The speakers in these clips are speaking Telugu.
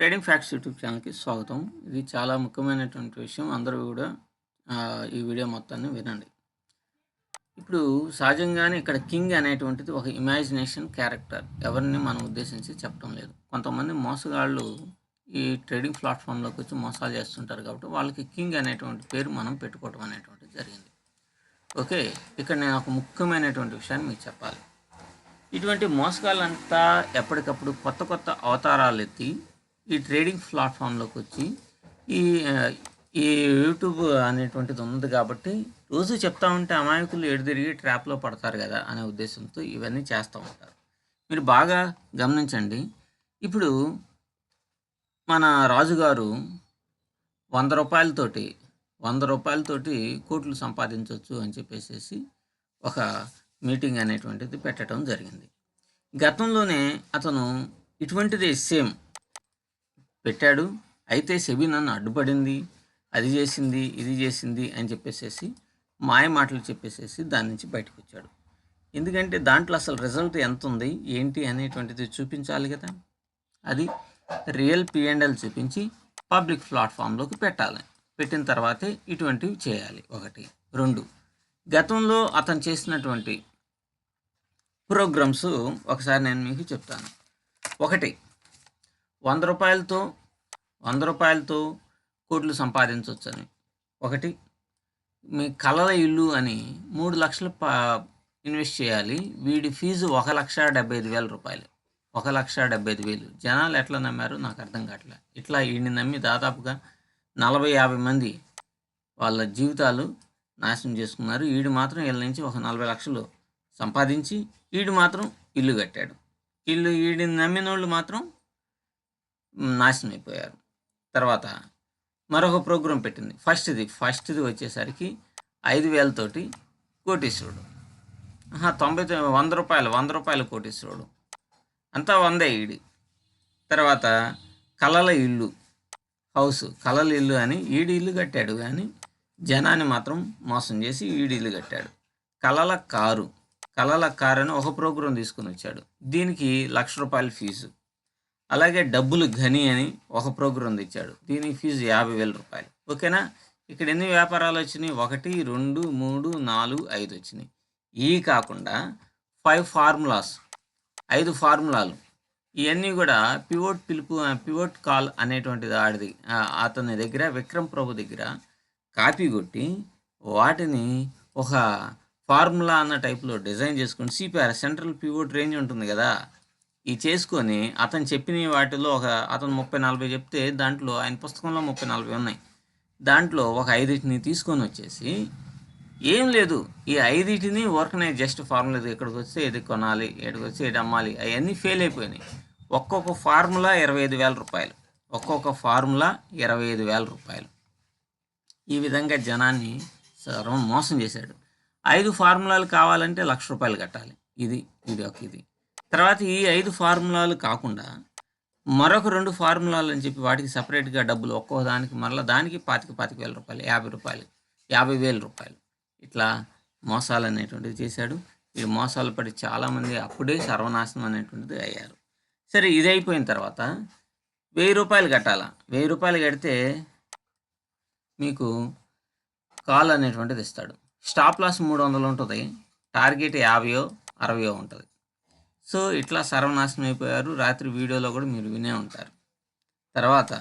ట్రేడింగ్ ఫ్యాక్ట్స్ యూట్యూబ్ ఛానల్కి స్వాగతం. ఇది చాలా ముఖ్యమైనటువంటి విషయం. అందరూ కూడా ఈ వీడియో మొత్తాన్ని వినండి. ఇప్పుడు సహజంగానే ఇక్కడ కింగ్ అనేటువంటిది ఒక ఇమాజినేషన్ క్యారెక్టర్. ఎవరిని మనం ఉద్దేశించి చెప్పడం లేదు. కొంతమంది మోసగాళ్ళు ఈ ట్రేడింగ్ ప్లాట్ఫామ్లోకి వచ్చి మోసాలు చేస్తుంటారు కాబట్టి వాళ్ళకి కింగ్ అనేటువంటి పేరు మనం పెట్టుకోవడం అనేటువంటిది జరిగింది. ఓకే, ఇక్కడ నేను ఒక ముఖ్యమైనటువంటి విషయాన్ని మీకు చెప్పాలి. ఇటువంటి మోసగాళ్ళంతా ఎప్పటికప్పుడు కొత్త కొత్త అవతారాలు ఎత్తి ఈ ట్రేడింగ్ ప్లాట్ఫామ్లోకి వచ్చి ఈ ఈ యూట్యూబ్ అనేటువంటిది ఉంది కాబట్టి రోజు చెప్తా ఉంటే అమాయకులు ఎడుదిరిగి ట్రాప్లో పడతారు కదా అనే ఉద్దేశంతో ఇవన్నీ చేస్తూ ఉంటారు. మీరు బాగా గమనించండి. ఇప్పుడు మన రాజుగారు 100 రూపాయలతోటి కోట్లు సంపాదించవచ్చు అని చెప్పేసి ఒక మీటింగ్ అనేటువంటిది పెట్టడం జరిగింది. గతంలోనే అతను ఇటువంటిది సేమ్ పెట్టాడు. అయితే సెబీ నన్ను అడ్డుపడింది, అది చేసింది, ఇది చేసింది అని చెప్పేసి మాయ మాటలు చెప్పేసి దాని నుంచి బయటకు వచ్చాడు. ఎందుకంటే దాంట్లో అసలు రిజల్ట్ ఎంత ఉంది ఏంటి అనేటువంటిది చూపించాలి కదా. అది రియల్ P&L చూపించి పబ్లిక్ ప్లాట్ఫామ్లోకి పెట్టాలి. పెట్టిన తర్వాతే ఇటువంటివి చేయాలి. 1, 2 గతంలో అతను చేసినటువంటి ప్రోగ్రామ్స్ ఒకసారి నేను మీకు చెప్తాను. 1, 100 రూపాయలతో కోట్లు సంపాదించవచ్చని. 1, మీ కలల ఇల్లు అని 3 లక్షలు ఇన్వెస్ట్ చేయాలి. వీడి ఫీజు 1,75,000 రూపాయలు. 1,75,000. జనాలు ఎట్లా నమ్మారు నాకు అర్థం కావట్లేదు. ఇట్లా వీడిని నమ్మి దాదాపుగా 40-50 మంది వాళ్ళ జీవితాలు నాశనం చేసుకున్నారు. వీడు మాత్రం వీళ్ళ నుంచి ఒక 40 లక్షలు సంపాదించి వీడు మాత్రం ఇల్లు కట్టాడు. వీడిని నమ్మిన వాళ్ళు మాత్రం నాశనం అయిపోయారు. తర్వాత మరొక ప్రోగ్రాం పెట్టింది. ఫస్ట్ది వచ్చేసరికి 5,000తోటి కోటీశ్వరుడు. 100 రూపాయల కోటీశ్వరుడు. అంతా 100 ఈడి. తర్వాత కలల ఇల్లు, కలల ఇల్లు అని ఈడి ఇల్లు కట్టాడు కానీ జనాన్ని మాత్రం మోసం చేసి ఈడి ఇల్లు కట్టాడు. కలల కారు అని ఒక ప్రోగ్రాం తీసుకుని వచ్చాడు. దీనికి 1,00,000 రూపాయల ఫీజు. అలాగే డబ్బులు ఘని అని ఒక ప్రోగ్రాం తెచ్చాడు. దీనికి ఫీజు 50,000 రూపాయలు. ఓకేనా. ఇక్కడ ఎన్ని వ్యాపారాలు వచ్చినాయి? 1, 2, 3, 4, 5 వచ్చినాయి. ఇవి కాకుండా 5 ఫార్ములాలు. ఇవన్నీ కూడా పివోట్ కాల్ అనేటువంటిది అతని దగ్గర విక్రమ్ ప్రభు దగ్గర కాపీ కొట్టి వాటిని ఒక ఫార్ములా అన్న టైప్లో డిజైన్ చేసుకొని CPR సెంట్రల్ పివోట్ రేంజ్ ఉంటుంది కదా, ఈ చేసుకొని అతను చెప్పిన వాటిలో అతను 30-40 చెప్తే దాంట్లో ఆయన పుస్తకంలో 30-40 ఉన్నాయి. దాంట్లో ఒక 5 తీసుకొని వచ్చేసి ఏం లేదు, ఈ 5 వర్క్నే జస్ట్ ఫార్ములా ఇక్కడికి వస్తే ఇది కొనాలి, ఇక్కడికి వస్తే ఇది అమ్మాలి, అవన్నీ ఫెయిల్ అయిపోయినాయి. ఒక్కొక్క ఫార్ములా 25,000 రూపాయలు. ఈ విధంగా జనాన్ని సర్వం మోసం చేశాడు. 5 ఫార్ములాలు కావాలంటే 1,00,000 రూపాయలు కట్టాలి. ఇది తర్వాత ఈ 5 ఫార్ములాలు కాకుండా మరొక 2 ఫార్ములాలు అని చెప్పి వాటికి సపరేట్గా డబ్బులు ఒక్కో దానికి మరలా దానికి 25,000 రూపాయలు, 50,000 రూపాయలు. ఇట్లా మోసాలు అనేటువంటిది చేశాడు. ఈ మోసాలు పడి చాలామంది అప్పుడే సర్వనాశనం అనేటువంటిది అయ్యారు. సరే, ఇది అయిపోయిన తర్వాత 1,000 రూపాయలు కట్టాలా. 1,000 రూపాయలు కడితే మీకు కాల్ అనేటువంటిది ఇస్తాడు. స్టాప్ లాస్ 300 ఉంటుంది. టార్గెట్ 50-60 ఉంటుంది. సో ఇట్లా సర్వనాశనం అయిపోయారు. రాత్రి వీడియోలో కూడా మీరు వినే ఉంటారు. తర్వాత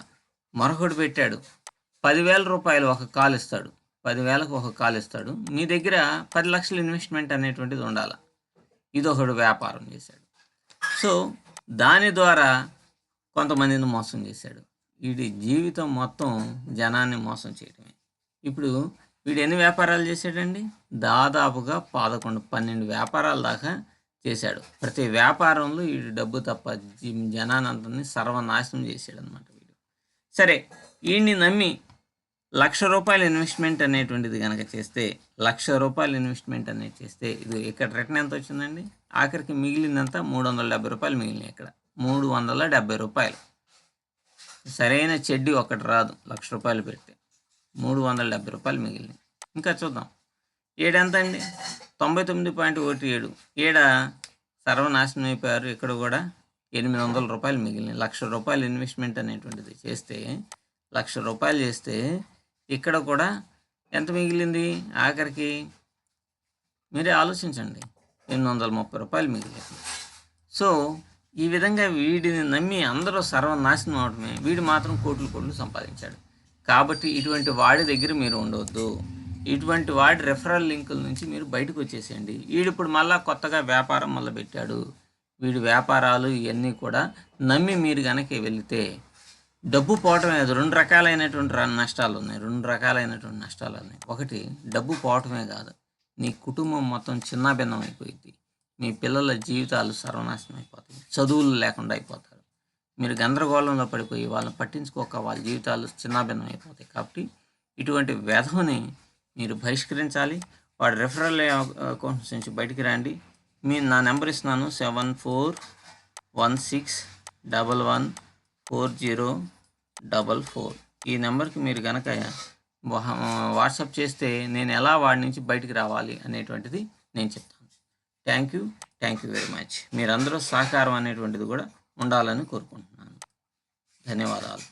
మరొకటి పెట్టాడు. 10,000 రూపాయలు ఒక కాల్ ఇస్తాడు. 10,000కు ఒక కాల్ ఇస్తాడు. మీ దగ్గర 10 లక్షల ఇన్వెస్ట్మెంట్ అనేటువంటిది ఉండాలి. ఇదొకడు వ్యాపారం చేశాడు. సో దాని ద్వారా కొంతమందిని మోసం చేశాడు. వీడి జీవితం మొత్తం జనాన్ని మోసం చేయడమే. ఇప్పుడు వీడు ఎన్ని వ్యాపారాలు చేశాడండి? దాదాపుగా 11-12 వ్యాపారాల దాకా చేశాడు. ప్రతి వ్యాపారంలో వీడు డబ్బు తప్ప జనానందరినీ సర్వనాశనం చేశాడు అనమాట వీడు. సరే, వీడిని నమ్మి 1,00,000 రూపాయల ఇన్వెస్ట్మెంట్ అనేటువంటిది కనుక చేస్తే, 1,00,000 రూపాయల ఇన్వెస్ట్మెంట్ అనేది చేస్తే ఇది ఇక్కడ రిటర్న్ ఎంత వచ్చిందండి? ఆఖరికి మిగిలిందంతా 370 రూపాయలు మిగిలినాయి. ఇక్కడ 370 రూపాయలు. సరైన చెడ్డి ఒకటి రాదు. 1,00,000 రూపాయలు పెడితే 370 రూపాయలు మిగిలినాయి. ఇంకా చూద్దాం. ఏడెంత అండి? 99.17. ఏడ సర్వనాశనం అయిపోయారు. ఇక్కడ కూడా రూ. 800 మిగిలినాయి. రూ. 1,00,000 ఇన్వెస్ట్మెంట్ అనేటువంటిది చేస్తే రూ. 1,00,000 చేస్తే ఇక్కడ కూడా ఎంత మిగిలింది ఆఖరికి మీరే ఆలోచించండి. రూ. 830 మిగిలింది. సో ఈ విధంగా వీడిని నమ్మి అందరూ సర్వనాశనం అవడమే, వీడు మాత్రం కోట్లు సంపాదించాడు. కాబట్టి ఇటువంటి వాడి దగ్గర మీరు ఉండవద్దు. ఇటువంటి వాడి రెఫరల్ లింకుల నుంచి మీరు బయటకు వచ్చేసేయండి. వీడిప్పుడు మళ్ళీ కొత్తగా వ్యాపారం మొదలుపెట్టాడు. వీడి వ్యాపారాలు ఇవన్నీ కూడా నమ్మి మీరు కనుక వెళితే డబ్బు పోవటమే. అది 2 రకాలైనటువంటి నష్టాలు ఉన్నాయి. 2 రకాలైనటువంటి నష్టాలు ఉన్నాయి. ఒకటి, డబ్బు పోవటమే కాదు, నీ కుటుంబం మొత్తం చిన్నాభిన్నం అయిపోయింది. మీ పిల్లల జీవితాలు సర్వనాశనం అయిపోతాయి. చదువులు లేకుండా అయిపోతారు. మీరు గందరగోళంలో పడిపోయి వాళ్ళని పట్టించుకోక వాళ్ళ జీవితాలు చిన్నాభిన్నం అయిపోతాయి. కాబట్టి ఇటువంటి వ్యధని మీరు బహిష్కరించాలి. వాడు రెఫరల్ అకౌంట్స్ నుంచి బయటికి రండి. నా నెంబర్ ఇస్తున్నాను, 7416114044. ఈ నెంబర్కి మీరు కనుక వాట్సాప్ చేస్తే నేను ఎలా వాడి నుంచి బయటికి రావాలి అనేటువంటిది నేను చెప్తాను. Thank you very much. మీరందరూ సహకారం అనేటువంటిది కూడా ఉండాలని కోరుకుంటున్నాను. ధన్యవాదాలు.